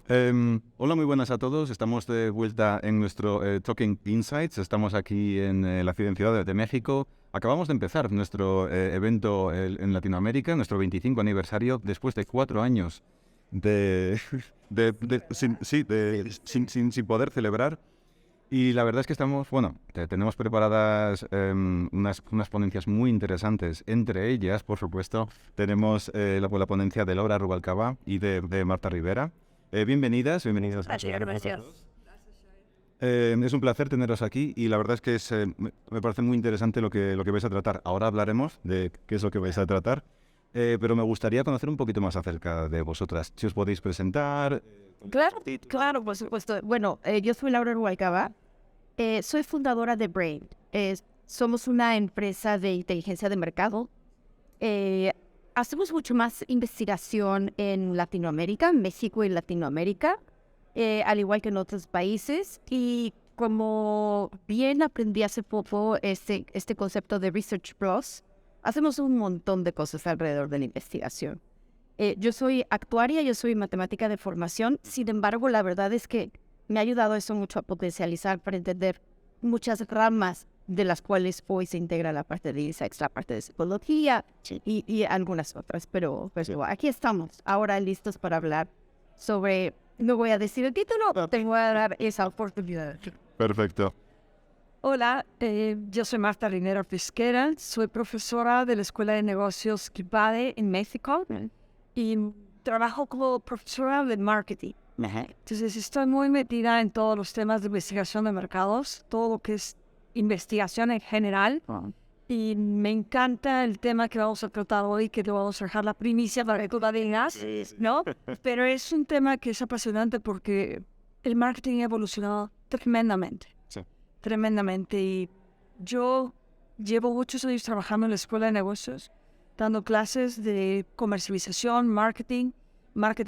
Hola, muy buenas a todos. Estamos de vuelta en nuestro Talking Insights. Estamos aquí en la Ciudad de México. Acabamos de empezar nuestro evento en Latinoamérica, nuestro 25 aniversario, después de 4 años de, sin poder celebrar. Y la verdad es que tenemos preparadas unas ponencias muy interesantes. Entre ellas, por supuesto, tenemos la ponencia de Laura Rubalcaba y de Marta Rivera. Bienvenidos. Gracias. Es un placer teneros aquí y la verdad es que me parece muy interesante lo que vais a tratar. Ahora hablaremos de qué es lo que vais a tratar, pero me gustaría conocer un poquito más acerca de vosotras. Si os podéis presentar. Claro, por supuesto. Bueno, yo soy Laura Rubalcaba. Soy fundadora de Brain. Somos una empresa de inteligencia de mercado. Hacemos mucho más investigación en Latinoamérica, México y Latinoamérica, al igual que en otros países. Y como bien aprendí hace poco este concepto de Research Plus, hacemos un montón de cosas alrededor de la investigación. Yo soy actuaria, yo soy matemática de formación. Sin embargo, la verdad es que me ha ayudado eso mucho a potencializar para entender muchas ramas de las cuales hoy se integra la parte de insights, la parte de psicología y algunas otras. Pero aquí estamos, ahora listos para hablar sobre, no voy a decir el título, te voy a dar esa oportunidad. Perfecto. Hola, yo soy Marta Rivera Pesquera, soy profesora de la Escuela de Negocios Kipade en México y trabajo como profesora de marketing. Entonces estoy muy metida en todos los temas de investigación de mercados, todo lo que es investigación en general. Y me encanta el tema que vamos a tratar hoy, que te vamos a dejar la primicia para que tú la digas, ¿no? Pero es un tema que es apasionante porque el marketing ha evolucionado tremendamente. Sí. Tremendamente. Y yo llevo muchos años trabajando en la Escuela de Negocios, dando clases de comercialización, marketing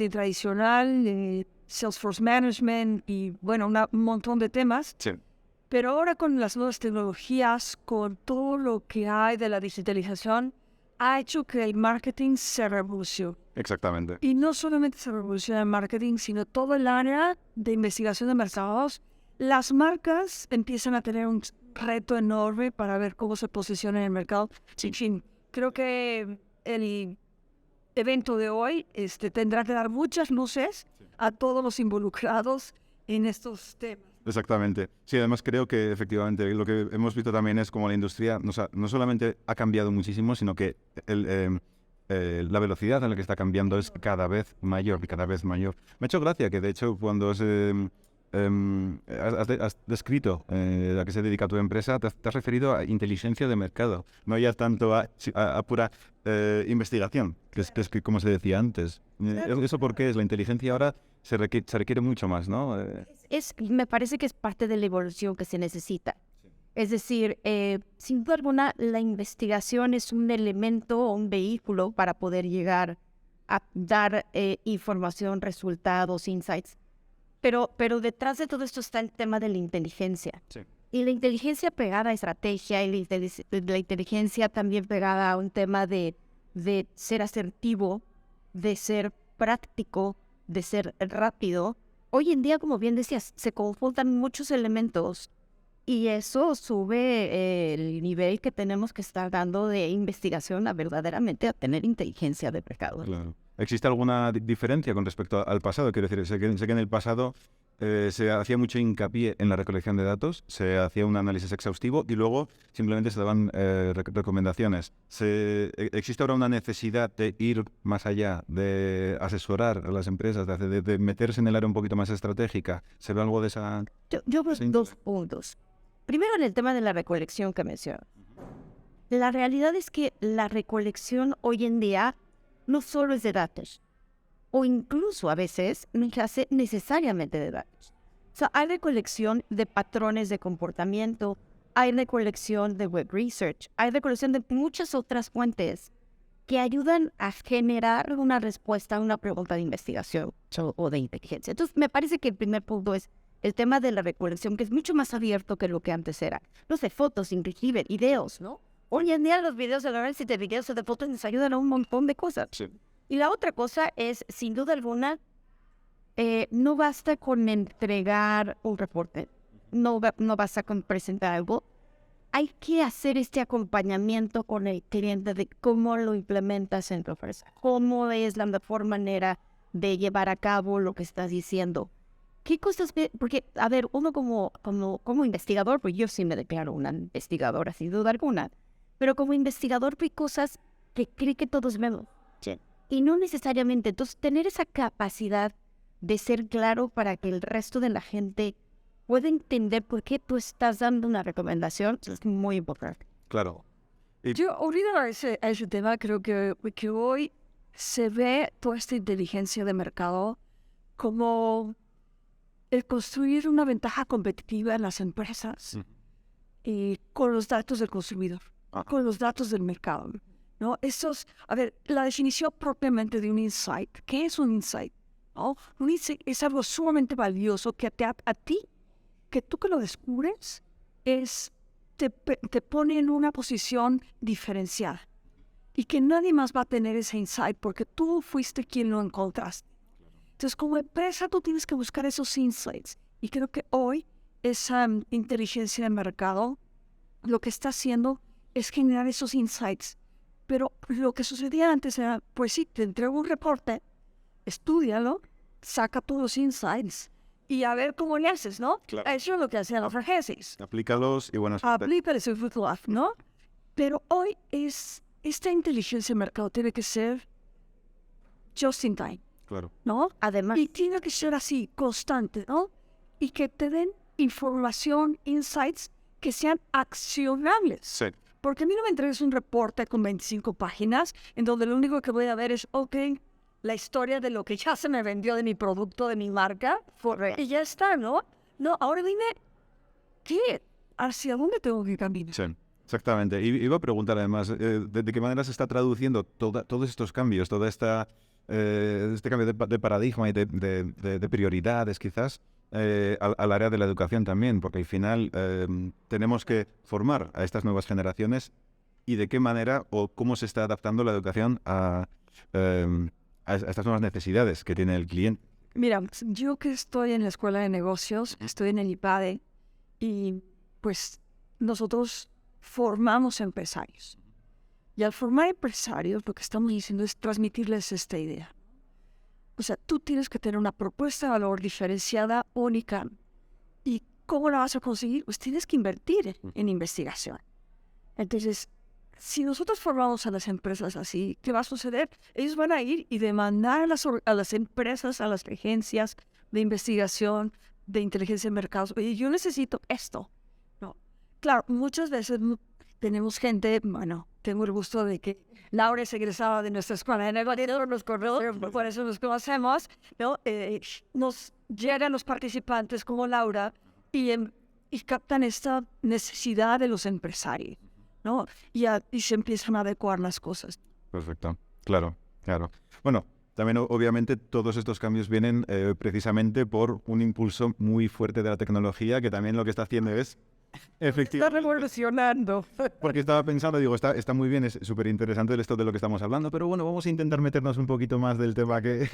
tradicional, Salesforce Management y, bueno, un montón de temas. Sí. Pero ahora con las nuevas tecnologías, con todo lo que hay de la digitalización, ha hecho que el marketing se revolucione. Exactamente. Y no solamente se revoluciona el marketing, sino todo el área de investigación de mercados. Las marcas empiezan a tener un reto enorme para ver cómo se posicionan en el mercado. En fin, creo que el evento de hoy tendrá que dar muchas luces a todos los involucrados en estos temas. Exactamente. Sí, además creo que efectivamente lo que hemos visto también es como la industria no solamente ha cambiado muchísimo, sino que la velocidad en la que está cambiando es cada vez mayor y cada vez mayor. Me ha hecho gracia que, de hecho, cuando has descrito a qué se dedica tu empresa, te has referido a inteligencia de mercado, no ya tanto a pura investigación, que es como se decía antes. ¿Eso por qué es? La inteligencia ahora se requiere mucho más, ¿no? Me parece que es parte de la evolución que se necesita. Es decir, sin duda alguna, la investigación es un elemento o un vehículo para poder llegar a dar información, resultados, insights. Pero detrás de todo esto está el tema de la inteligencia. Sí. Y la inteligencia pegada a estrategia y la inteligencia también pegada a un tema de ser asertivo, de ser práctico, de ser rápido. Hoy en día, como bien decías, se conjuntan muchos elementos y eso sube el nivel que tenemos que estar dando de investigación a verdaderamente a tener inteligencia de mercado. Claro. ¿Existe alguna diferencia con respecto al pasado? Quiero decir, sé que en el pasado se hacía mucho hincapié en la recolección de datos, se hacía un análisis exhaustivo y luego simplemente se daban recomendaciones. ¿Existe ahora una necesidad de ir más allá, de asesorar a las empresas, de meterse en el área un poquito más estratégica? ¿Se ve algo de esa...? Yo veo dos puntos. Primero, en el tema de la recolección que mencionas. La realidad es que la recolección hoy en día no solo es de datos, o incluso a veces no se hace necesariamente de datos. O sea, hay recolección de patrones de comportamiento, hay recolección de web research, hay recolección de muchas otras fuentes que ayudan a generar una respuesta a una pregunta de investigación o de inteligencia. Entonces, me parece que el primer punto es el tema de la recolección, que es mucho más abierto que lo que antes era. No sé, fotos, inclusive videos, ¿no? Hoy en día los videos, el análisis de videos o de fotos nos ayudan a un montón de cosas. Sí. Y la otra cosa es, sin duda alguna, no basta con entregar un reporte, no basta con presentar algo. Hay que hacer este acompañamiento con el cliente de cómo lo implementas en tu empresa, cómo es la mejor manera de llevar a cabo lo que estás diciendo. ¿Qué cosas Porque, a ver, uno como investigador, pues yo sí me declaro una investigadora, sin duda alguna, pero como investigador hay cosas que cree que todos vemos. Sí. Y no necesariamente. Entonces, tener esa capacidad de ser claro para que el resto de la gente pueda entender por qué tú estás dando una recomendación es muy importante. Claro. Yo, ahorita a ese tema, creo que hoy se ve toda esta inteligencia de mercado como el construir una ventaja competitiva en las empresas y con los datos del consumidor, con los datos del mercado, ¿no? La definición propiamente de un insight. ¿Qué es un insight? ¿No? Un insight es algo sumamente valioso que a ti, que tú que lo descubres, te pone en una posición diferenciada y que nadie más va a tener ese insight porque tú fuiste quien lo encontraste. Entonces, como empresa, tú tienes que buscar esos insights. Y creo que hoy esa inteligencia de mercado lo que está haciendo es generar esos insights. Pero lo que sucedía antes era, pues sí, te entrego un reporte, estúdialo, saca todos los insights y a ver cómo le haces, ¿no? Claro. Eso es lo que hacían las agencias. Aplícalos y bueno. Aplícales el footgraph, ¿no? Pero hoy esta inteligencia de mercado tiene que ser just in time. Claro. ¿No? Además, Y tiene que ser así, constante, ¿no? Y que te den información, insights que sean accionables. Sí. Porque a mí no me entregues un reporte con 25 páginas en donde lo único que voy a ver es, la historia de lo que ya se me vendió de mi producto, de mi marca, y ya está, ¿no? No, ahora dime, ¿qué? ¿Hacia dónde tengo que caminar? Sí. Exactamente. Y iba a preguntar además, ¿de qué manera se está traduciendo todos estos cambios, toda esta... este cambio de paradigma y de prioridades quizás al área de la educación también, porque al final tenemos que formar a estas nuevas generaciones y de qué manera o cómo se está adaptando la educación a estas nuevas necesidades que tiene el cliente. Mira, yo que estoy en la Escuela de Negocios, estoy en el IPADE y pues nosotros formamos empresarios. Y al formar empresarios, lo que estamos diciendo es transmitirles esta idea. O sea, tú tienes que tener una propuesta de valor diferenciada, única. ¿Y cómo la vas a conseguir? Pues tienes que invertir en investigación. Entonces, si nosotros formamos a las empresas así, ¿qué va a suceder? Ellos van a ir y demandar a las empresas, a las agencias de investigación, de inteligencia de mercados. Oye, yo necesito esto. No. Claro, muchas veces tenemos gente, bueno, tengo el gusto de que Laura es egresada de nuestra escuela de negocios, los corredores, por eso nos conocemos, ¿no? Nos llegan los participantes como Laura y captan esta necesidad de los empresarios, ¿no? Y se empiezan a adecuar las cosas. Perfecto, claro. Bueno, también obviamente todos estos cambios vienen precisamente por un impulso muy fuerte de la tecnología que también lo que está haciendo es efectivamente. Está revolucionando. Porque estaba pensando, digo, está muy bien, es súper interesante esto de lo que estamos hablando, pero bueno, vamos a intentar meternos un poquito más del tema que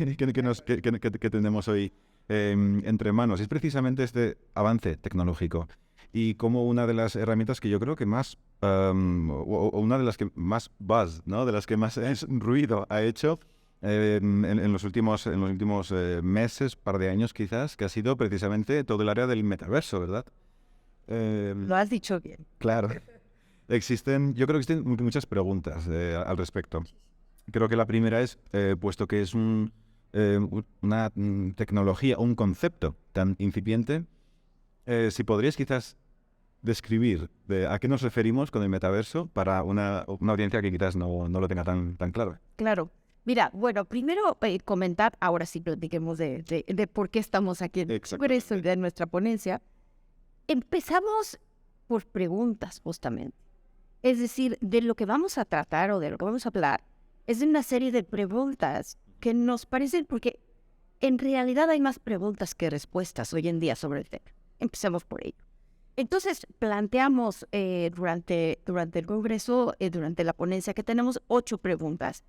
tenemos hoy entre manos. Es precisamente este avance tecnológico y como una de las herramientas que yo creo que más, o una de las que más buzz, ¿no? De las que más ruido ha hecho en los últimos meses, par de años quizás, que ha sido precisamente todo el área del metaverso, ¿verdad? lo has dicho bien. Claro. Yo creo que existen muchas preguntas al respecto. Creo que la primera es, puesto que es una tecnología, un concepto tan incipiente, si podrías quizás describir a qué nos referimos con el metaverso para una audiencia que quizás no lo tenga tan claro. Claro. Mira, bueno, primero comentar, ahora sí platiquemos de por qué estamos aquí en nuestra ponencia. Empezamos por preguntas, justamente. Es decir, de lo que vamos a tratar o de lo que vamos a hablar es de una serie de preguntas que nos parecen, porque en realidad hay más preguntas que respuestas hoy en día sobre el tema. Empecemos por ello. Entonces, planteamos durante el congreso, durante la ponencia, que tenemos 8 preguntas.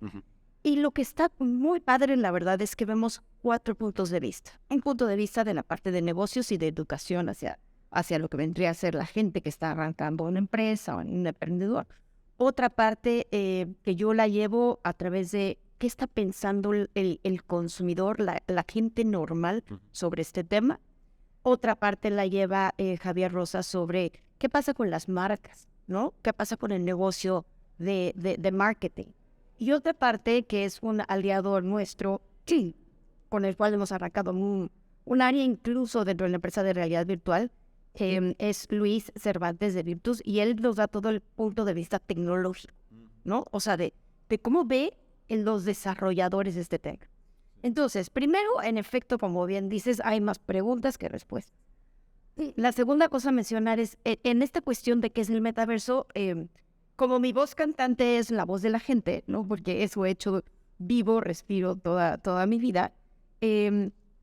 Y lo que está muy padre, la verdad, es que vemos 4 puntos de vista. Un punto de vista de la parte de negocios y de educación hacia lo que vendría a ser la gente que está arrancando una empresa o un emprendedor. Otra parte que yo la llevo a través de qué está pensando el consumidor, la gente normal sobre este tema. Otra parte la lleva Javier Rosa sobre qué pasa con las marcas, ¿no? ¿Qué pasa con el negocio de marketing? Y otra parte que es un aliado nuestro, con el cual hemos arrancado un área incluso dentro de la empresa de realidad virtual, es Luis Cervantes de Virtus, y él nos da todo el punto de vista tecnológico, ¿no? O sea, de cómo ve en los desarrolladores de este tech. Entonces, primero, en efecto, como bien dices, hay más preguntas que respuestas. La segunda cosa a mencionar es, en esta cuestión de qué es el metaverso, como mi voz cantante es la voz de la gente, ¿no? Porque eso he hecho vivo, respiro toda mi vida,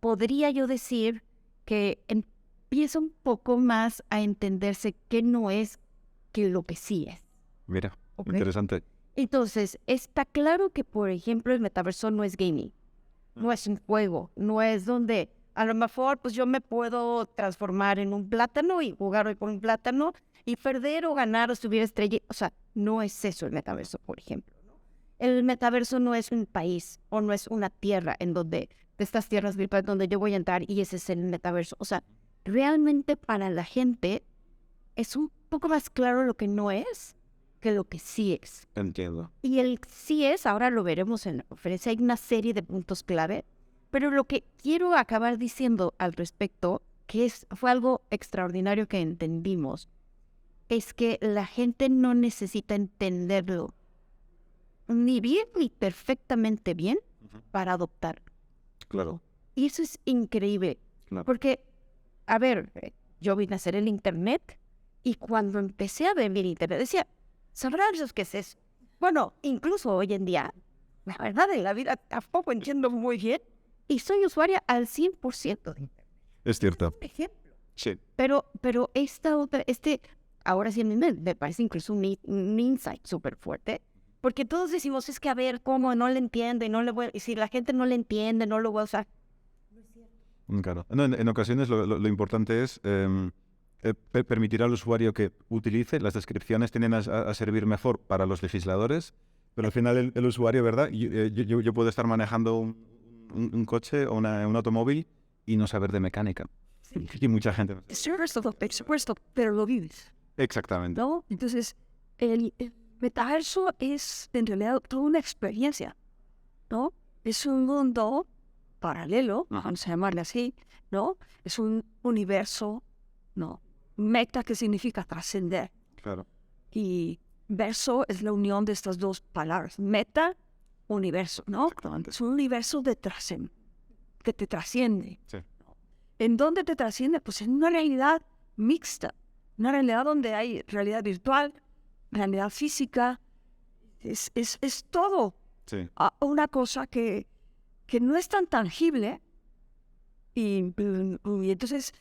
podría yo decir que empieza un poco más a entenderse qué no es que lo que sí es. Mira, ¿Okay? interesante. Entonces, está claro que, por ejemplo, el metaverso no es gaming, no es un juego, no es donde a lo mejor pues yo me puedo transformar en un plátano y jugar hoy con un plátano y perder o ganar o subir estrella. O sea, no es eso el metaverso, por ejemplo, ¿no? El metaverso no es un país o no es una tierra en donde, de estas tierras virtuales donde yo voy a entrar y ese es el metaverso. O sea, realmente para la gente es un poco más claro lo que no es que lo que sí es. Entiendo. Y el sí es, ahora lo veremos en la conferencia, hay una serie de puntos clave, pero lo que quiero acabar diciendo al respecto, que fue algo extraordinario que entendimos, es que la gente no necesita entenderlo ni bien ni perfectamente bien para adoptarlo. Claro. Y eso es increíble, Claro. porque, a ver, yo vine a hacer el internet y cuando empecé a ver el internet decía, ¿sabrán Dios qué es eso? Bueno, incluso hoy en día, la verdad de la vida tampoco entiendo muy bien y soy usuaria al 100% de internet. Es cierto. Por ejemplo. Sí. Pero esta otra, ahora sí a mí me parece incluso un insight súper fuerte, porque todos decimos, es que a ver, ¿cómo no le entiende? No le voy, y si la gente no le entiende, no lo va a usar. Claro. No, en ocasiones lo importante es permitir al usuario que utilice. Las descripciones tienden a servir mejor para los legisladores, pero al final el usuario, ¿verdad? Yo puedo estar manejando un coche o un automóvil y no saber de mecánica. Sí. Y mucha gente no sabe. Supuesto, pero lo vives, Exactamente. ¿no? Entonces, el metaverso es en realidad toda una experiencia, ¿no? Es un mundo paralelo, vamos a llamarle así, ¿no? Es un universo, ¿no? Meta, que significa trascender. Claro. Y verso es la unión de estas dos palabras. Meta, universo, ¿no? Exactamente. Es un universo que te trasciende. Sí. ¿En dónde te trasciende? Pues en una realidad mixta. Una realidad donde hay realidad virtual, realidad física. Es todo. Sí. Una cosa que no es tan tangible y entonces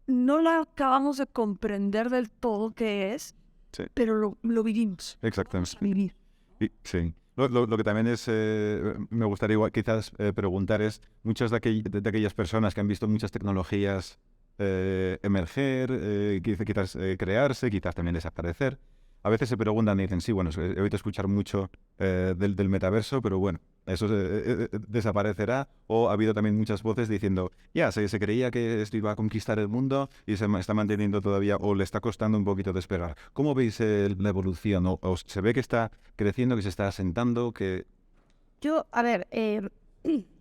no la acabamos de comprender del todo qué es, Sí. pero lo vivimos. Exactamente. Vivir. Sí. Lo que también es, me gustaría igual quizás preguntar es, muchas de aquellas personas que han visto muchas tecnologías emerger, quizás crearse, quizás también desaparecer, a veces se preguntan y dicen, sí, bueno, he oído escuchar mucho del metaverso, pero bueno, eso desaparecerá. O ha habido también muchas voces diciendo, ya, se creía que esto iba a conquistar el mundo y se está manteniendo todavía, o le está costando un poquito despegar. ¿Cómo veis la evolución? ¿O se ve que está creciendo, que se está asentando? Yo, a ver,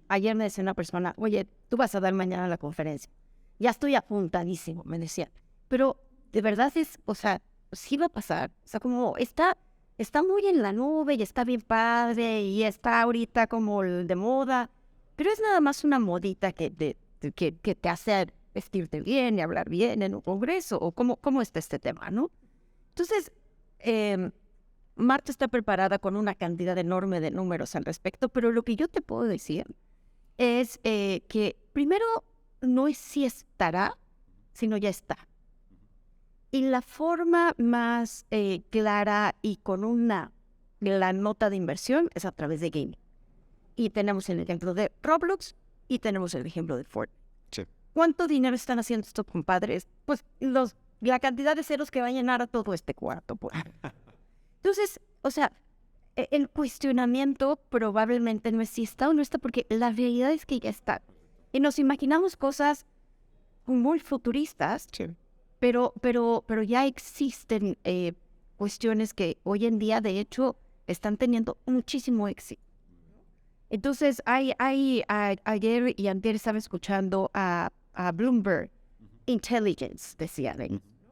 ayer me decía una persona, oye, tú vas a dar mañana la conferencia. Ya estoy apuntadísimo, me decía. Pero de verdad o sea, sí va a pasar. O sea, como está muy en la nube y está bien padre y está ahorita como de moda, pero es nada más una modita que te hace vestirte bien y hablar bien en un congreso, o cómo está este tema, ¿no? Entonces, Marta está preparada con una cantidad enorme de números al respecto, pero lo que yo te puedo decir es que primero no es si estará, sino ya está. Y la forma más clara y con la nota de inversión es a través de gaming. y tenemos el ejemplo de Roblox y tenemos el ejemplo de Fortnite. Sí. ¿Cuánto dinero están haciendo estos compadres? Pues la cantidad de ceros que va a llenar a todo este cuarto. Pues. Entonces, o sea, el cuestionamiento probablemente no exista o no está porque la realidad es que ya está. Y nos imaginamos cosas muy futuristas, Sí. pero ya existen cuestiones que hoy en día, de hecho, están teniendo muchísimo éxito. Entonces, ayer y antier estaba escuchando a Bloomberg Intelligence, decía.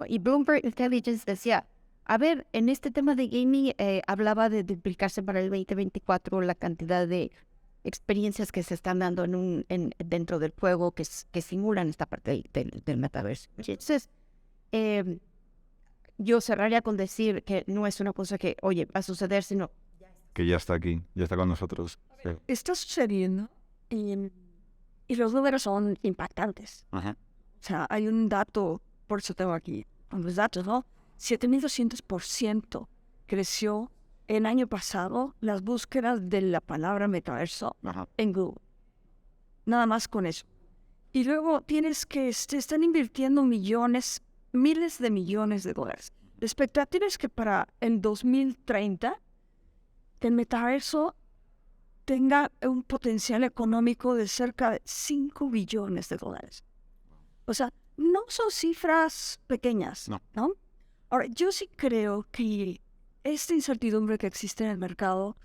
Y Bloomberg Intelligence decía, a ver, en este tema de gaming hablaba de duplicarse para el 2024 la cantidad de experiencias que se están dando dentro del juego que simulan esta parte del metaverso. Entonces, yo cerraría con decir que no es una cosa que, oye, va a suceder, sino... Que ya está aquí, ya está con nosotros. Sí. Está sucediendo y los números son impactantes. Ajá. O sea, hay un dato, por eso tengo aquí los datos, ¿no? 7.200% creció el año pasado las búsquedas de la palabra metaverso Ajá. en Google. Nada más con eso. Y luego tienes que, se están invirtiendo miles de millones de dólares. La expectativa es que para el 2030 el metaverso tenga un potencial económico de cerca de 5 billones de dólares. O sea, no son cifras pequeñas, ¿no? Ahora, yo sí creo que esta incertidumbre que existe en el mercado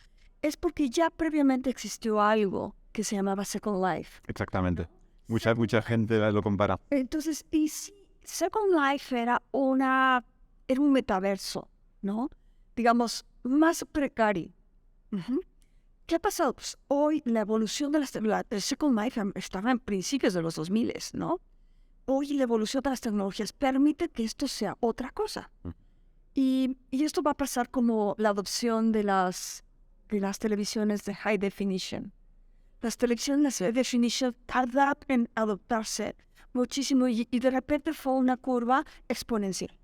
es porque ya previamente existió algo que se llamaba Second Life. Exactamente. Mucha gente lo compara. Entonces, y si Second Life era un metaverso, ¿no? Digamos, más precario. ¿Qué ha pasado? Pues hoy la evolución de del Second Life estaba en principios de los 2000, ¿no? Hoy la evolución de las tecnologías permite que esto sea otra cosa. Y esto va a pasar como la adopción de las televisiones de High Definition. Las televisiones de High Definition tardaron en adoptarse muchísimo y de repente fue una curva exponencial,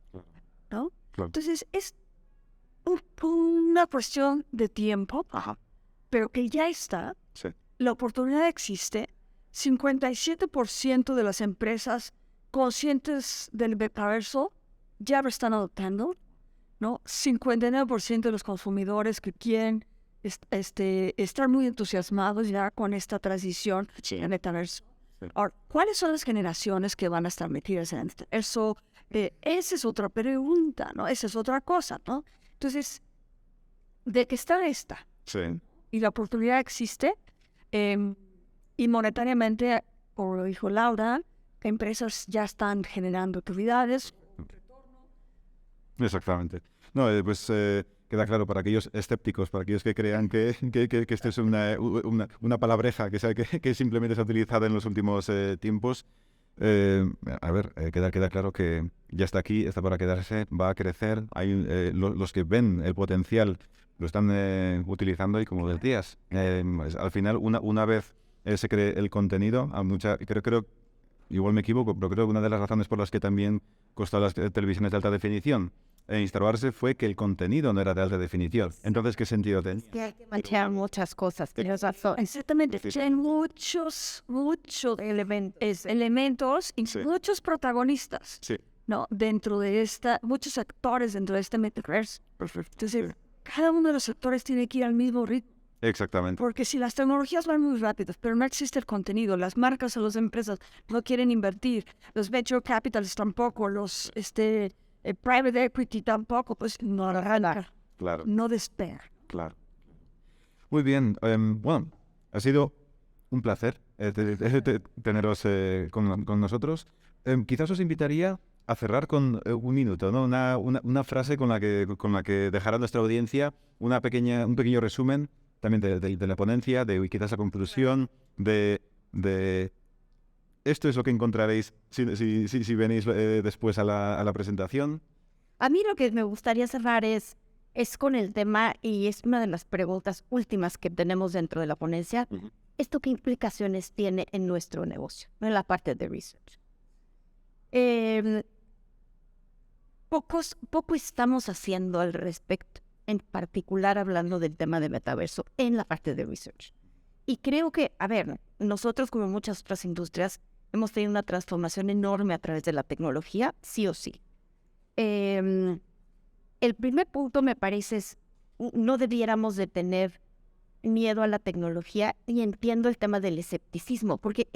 ¿no? Claro. Entonces es una cuestión de tiempo, pero que ya está. Sí. La oportunidad existe. 57% de las empresas conscientes del metaverso ya lo están adoptando, ¿no? 59% de los consumidores que quieren estar muy entusiasmados ya con esta transición al metaverso. Sí. Ahora, ¿cuáles son las generaciones que van a estar metidas en el metaverso? Esa es otra pregunta, ¿no? Esa es otra cosa, ¿no? Entonces, de que está esta Sí. y la oportunidad existe, y monetariamente, como lo dijo Laura, empresas ya están generando actividades. Exactamente. No, pues queda claro para aquellos escépticos, para aquellos que crean que esto es una palabreja que simplemente se ha utilizado en los últimos tiempos. Queda claro que ya está aquí, está para quedarse, va a crecer. Hay los que ven el potencial lo están utilizando y como decías, al final una vez se cree el contenido, creo, igual me equivoco, pero creo que una de las razones por las que también costó las televisiones de alta definición instalarse fue que el contenido no era de alta definición. Entonces, ¿qué sentido tenía? Que hay que manchar muchas cosas, tienes razón. Exactamente. Hay muchos elementos y muchos protagonistas, Sí. ¿no? Dentro de muchos actores dentro de este metaverso. Perfecto. Entonces, cada uno de los actores tiene que ir al mismo ritmo. Exactamente. Porque si las tecnologías van muy rápidas, pero no existe el contenido, las marcas o las empresas no quieren invertir, los venture capitals tampoco, los private equity tampoco, pues no arranca, Claro. no despega. Claro. Muy bien. Bueno, ha sido un placer teneros con nosotros. Quizás os invitaría a cerrar con un minuto, ¿no? Una frase con la que dejará nuestra audiencia un pequeño resumen también de la ponencia, de quizás la conclusión, de esto es lo que encontraréis si venís después a la presentación. A mí lo que me gustaría cerrar es con el tema, y es una de las preguntas últimas que tenemos dentro de la ponencia, ¿esto qué implicaciones tiene en nuestro negocio, en la parte de research? Poco estamos haciendo al respecto, en particular hablando del tema de metaverso en la parte de research. Y creo que, a ver, nosotros como muchas otras industrias hemos tenido una transformación enorme a través de la tecnología, sí o sí. El primer punto me parece es, no debiéramos de tener miedo a la tecnología, y entiendo el tema del escepticismo, porque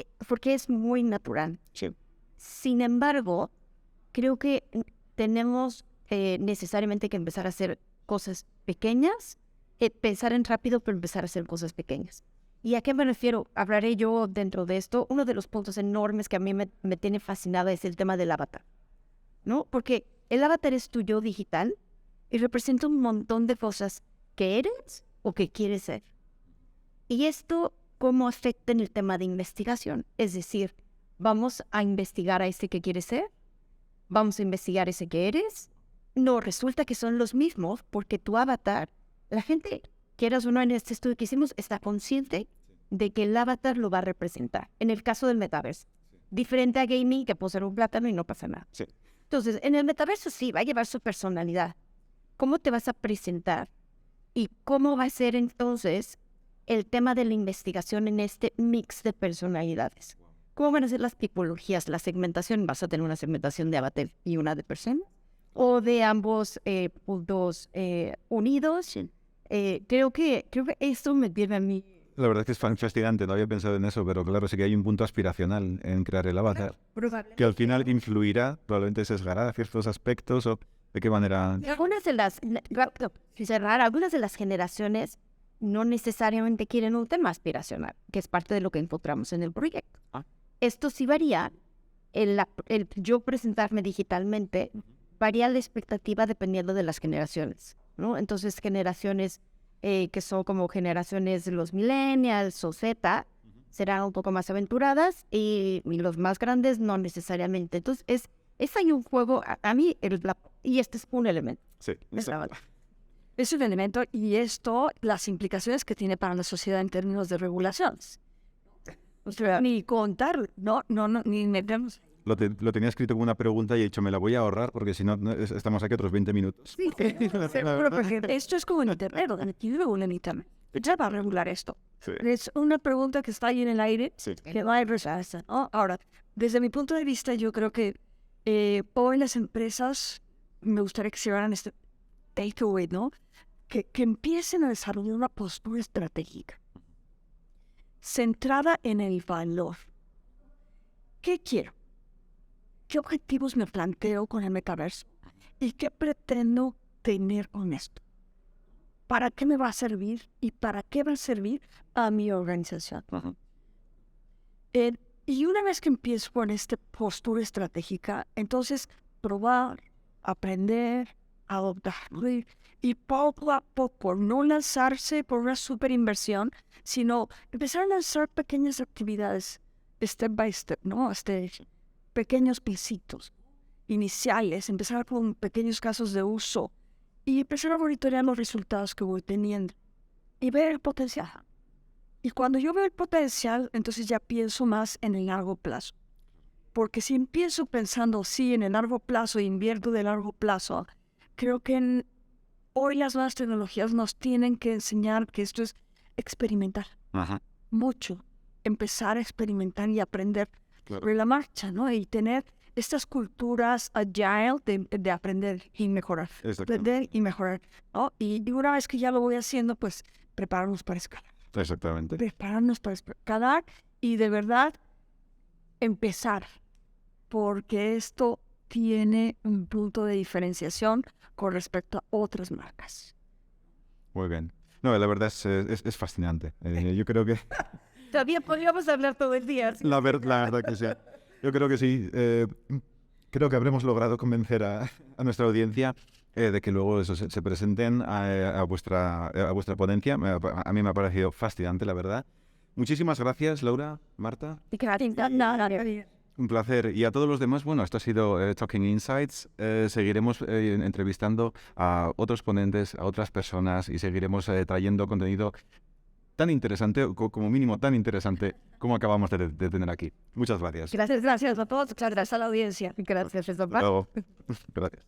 es muy natural. Sí. Sin embargo, creo que tenemos necesariamente que empezar a hacer cosas pequeñas, pensar en rápido, pero empezar a hacer cosas pequeñas. ¿Y a qué me refiero? Hablaré yo dentro de esto. Uno de los puntos enormes que a mí me tiene fascinada es el tema del avatar, ¿no? Porque el avatar es tu yo digital y representa un montón de cosas que eres o que quieres ser. Y esto, ¿cómo afecta en el tema de investigación? Es decir, ¿vamos a investigar a ese que quieres ser? ¿Vamos a investigar ese que eres? No, resulta que son los mismos, porque tu avatar, la gente, quieras o no, en este estudio que hicimos, está consciente de que el avatar lo va a representar. En el caso del metaverso, diferente a gaming, que puede ser un plátano y no pasa nada. Sí. Entonces, en el metaverso sí, va a llevar su personalidad. ¿Cómo te vas a presentar? ¿Y cómo va a ser entonces el tema de la investigación en este mix de personalidades? ¿Cómo van a ser las tipologías, la segmentación? ¿Vas a tener una segmentación de avatar y una de persona? ¿O de ambos puntos unidos? Creo que esto me tiene a mí. La verdad es que es fascinante, no había pensado en eso, pero claro, sí que hay un punto aspiracional en crear el avatar, que al final influirá, probablemente sesgará ciertos aspectos, o de qué manera... Algunas de las generaciones no necesariamente quieren un tema aspiracional, que es parte de lo que encontramos en el proyecto. Esto sí varía. El yo presentarme digitalmente varía la expectativa dependiendo de las generaciones, ¿no? Entonces, generaciones que son como generaciones de los millennials o Z serán un poco más aventuradas, y los más grandes no necesariamente. Entonces, es ahí un juego, a mí, y este es un elemento. Sí, exacto. Es un elemento, y esto, las implicaciones que tiene para la sociedad en términos de regulaciones. O sea, ni contar, ni metemos. Lo tenía escrito como una pregunta y he dicho, me la voy a ahorrar porque si no, estamos aquí otros 20 minutos. Sí, seguro, porque esto es como en Internet, donde aquí regulan Internet. Ya va a regular esto. Sí. Es una pregunta que está ahí en el aire, Sí. que no hay respuesta, ¿no? Ahora, desde mi punto de vista, yo creo que hoy las empresas, me gustaría que se llevaran este takeaway, ¿no? Que empiecen a desarrollar una postura estratégica centrada en el valor. ¿Qué quiero? ¿Qué objetivos me planteo con el metaverso? ¿Y qué pretendo tener con esto? ¿Para qué me va a servir? ¿Y para qué va a servir a mi organización? Ajá. Y una vez que empiezo con esta postura estratégica, entonces probar, aprender, adoptar, y poco a poco, no lanzarse por una super inversión, sino empezar a lanzar pequeñas actividades, step by step, ¿no? Pequeños pisitos iniciales, empezar con pequeños casos de uso y empezar a monitorear los resultados que voy teniendo y ver el potencial. Y cuando yo veo el potencial, entonces ya pienso más en el largo plazo. Porque si empiezo pensando, sí, en el largo plazo, invierto de largo plazo, creo que hoy las nuevas tecnologías nos tienen que enseñar que esto es experimentar. Ajá. Mucho. Empezar a experimentar y aprender sobre la marcha, ¿no? Y tener estas culturas agile de aprender y mejorar. Aprender y mejorar, ¿no? Y una vez que ya lo voy haciendo, pues prepararnos para escalar. Exactamente. Prepararnos para escalar y de verdad empezar, porque esto tiene un punto de diferenciación con respecto a otras marcas. Muy bien. No, la verdad es fascinante. Yo creo que... Todavía podríamos hablar todo el día. La verdad que sí. Yo creo que sí. Creo que habremos logrado convencer a nuestra audiencia de que luego eso se presenten a vuestra ponencia. A mí me ha parecido fascinante, la verdad. Muchísimas gracias, Laura, Marta. Un placer. Y a todos los demás, bueno, esto ha sido Talking Insights. Seguiremos entrevistando a otros ponentes, a otras personas, y seguiremos trayendo contenido tan interesante, como mínimo tan interesante, como acabamos de tener aquí. Muchas gracias. Gracias a todos. Muchas gracias a la audiencia. Gracias, Hasta luego. Gracias.